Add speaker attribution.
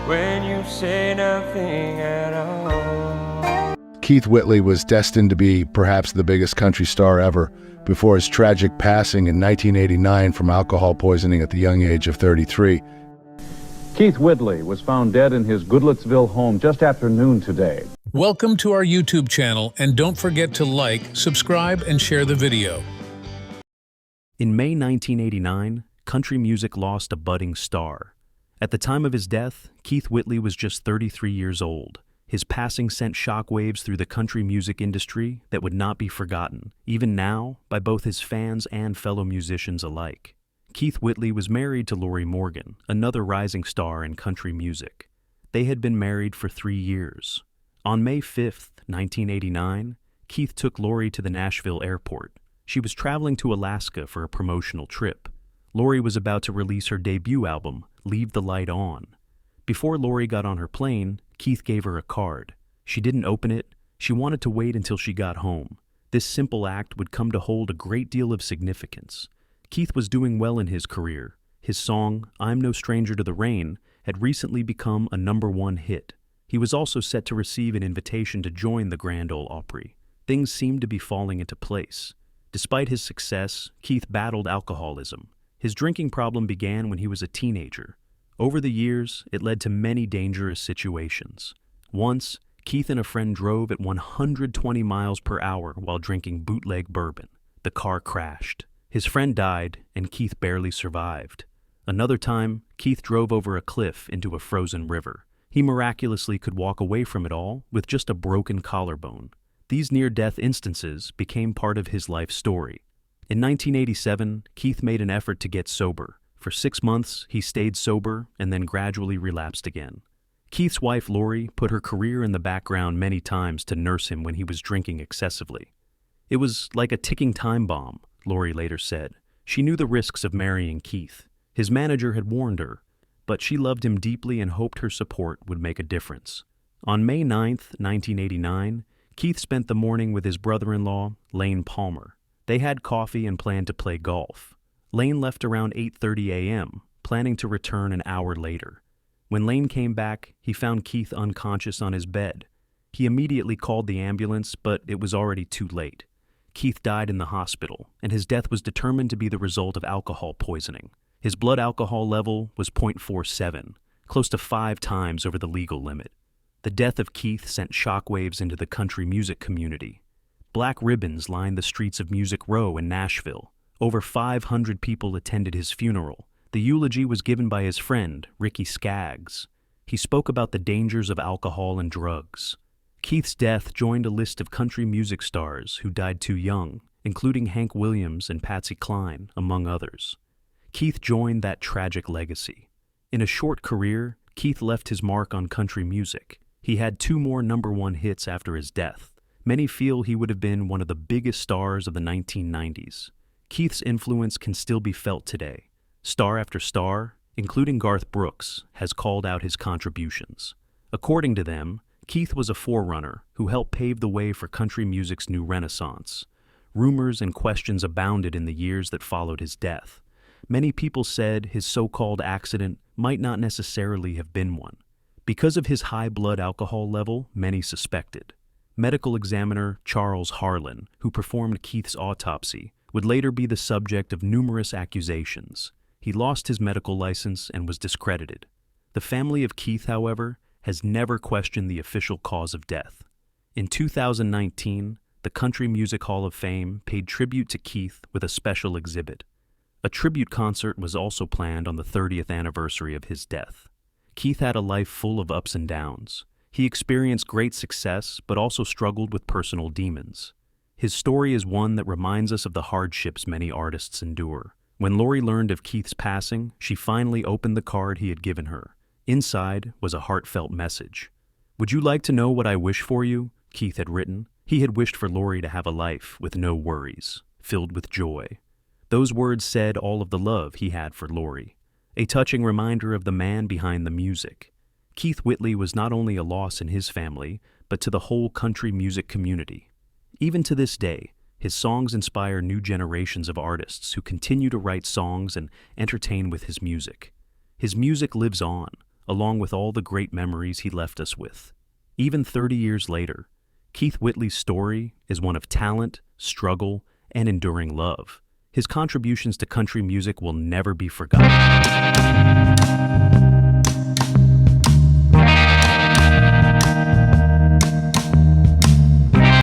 Speaker 1: when you say nothing at all.
Speaker 2: Keith Whitley was destined to be perhaps the biggest country star ever before his tragic passing in 1989 from alcohol poisoning at the young age of 33.
Speaker 3: Keith Whitley was found dead in his Goodlettsville home just after noon today.
Speaker 4: Welcome to our YouTube channel, and don't forget to like, subscribe, and share the video.
Speaker 5: In May 1989, country music lost a budding star. At the time of his death, Keith Whitley was just 33 years old. His passing sent shockwaves through the country music industry that would not be forgotten, even now, by both his fans and fellow musicians alike. Keith Whitley was married to Lorrie Morgan, another rising star in country music. They had been married for 3 years. On May 5, 1989, Keith took Lorrie to the Nashville airport. She was traveling to Alaska for a promotional trip. Lorrie was about to release her debut album, Leave the Light On. Before Lorrie got on her plane, Keith gave her a card. She didn't open it. She wanted to wait until she got home. This simple act would come to hold a great deal of significance. Keith was doing well in his career. His song, I'm No Stranger to the Rain, had recently become a #1 hit. He was also set to receive an invitation to join the Grand Ole Opry. Things seemed to be falling into place. Despite his success, Keith battled alcoholism. His drinking problem began when he was a teenager. Over the years, it led to many dangerous situations. Once, Keith and a friend drove at 120 miles per hour while drinking bootleg bourbon. The car crashed. His friend died, and Keith barely survived. Another time, Keith drove over a cliff into a frozen river. He miraculously could walk away from it all with just a broken collarbone. These near-death instances became part of his life story. In 1987, Keith made an effort to get sober. For 6 months, he stayed sober and then gradually relapsed again. Keith's wife, Lorrie, put her career in the background many times to nurse him when he was drinking excessively. It was like a ticking time bomb, Lorrie later said. She knew the risks of marrying Keith. His manager had warned her, but she loved him deeply and hoped her support would make a difference. On May 9, 1989, Keith spent the morning with his brother-in-law, Lane Palmer. They had coffee and planned to play golf. Lane left around 8:30 a.m., planning to return an hour later. When Lane came back, he found Keith unconscious on his bed. He immediately called the ambulance, but it was already too late. Keith died in the hospital, and his death was determined to be the result of alcohol poisoning. His blood alcohol level was 0.47, close to 5 times over the legal limit. The death of Keith sent shockwaves into the country music community. Black ribbons lined the streets of Music Row in Nashville. Over 500 people attended his funeral. The eulogy was given by his friend, Ricky Skaggs. He spoke about the dangers of alcohol and drugs. Keith's death joined a list of country music stars who died too young, including Hank Williams and Patsy Cline, among others. Keith joined that tragic legacy. In a short career, Keith left his mark on country music. He had 2 more #1 hits after his death. Many feel he would have been one of the biggest stars of the 1990s. Keith's influence can still be felt today. Star after star, including Garth Brooks, has called out his contributions. According to them, Keith was a forerunner who helped pave the way for country music's new renaissance. Rumors and questions abounded in the years that followed his death. Many people said his so-called accident might not necessarily have been one. Because of his high blood alcohol level, many suspected. Medical examiner Charles Harlan, who performed Keith's autopsy, would later be the subject of numerous accusations. He lost his medical license and was discredited. The family of Keith, however, has never questioned the official cause of death. In 2019, the Country Music Hall of Fame paid tribute to Keith with a special exhibit. A tribute concert was also planned on the 30th anniversary of his death. Keith had a life full of ups and downs. He experienced great success, but also struggled with personal demons. His story is one that reminds us of the hardships many artists endure. When Lorrie learned of Keith's passing, she finally opened the card he had given her. Inside was a heartfelt message. "Would you like to know what I wish for you?" Keith had written. He had wished for Lorrie to have a life with no worries, filled with joy. Those words said all of the love he had for Lorrie. A touching reminder of the man behind the music. Keith Whitley was not only a loss in his family, but to the whole country music community. Even to this day, his songs inspire new generations of artists who continue to write songs and entertain with his music. His music lives on, along with all the great memories he left us with. Even 30 years later, Keith Whitley's story is one of talent, struggle, and enduring love. His contributions to country music will never be forgotten.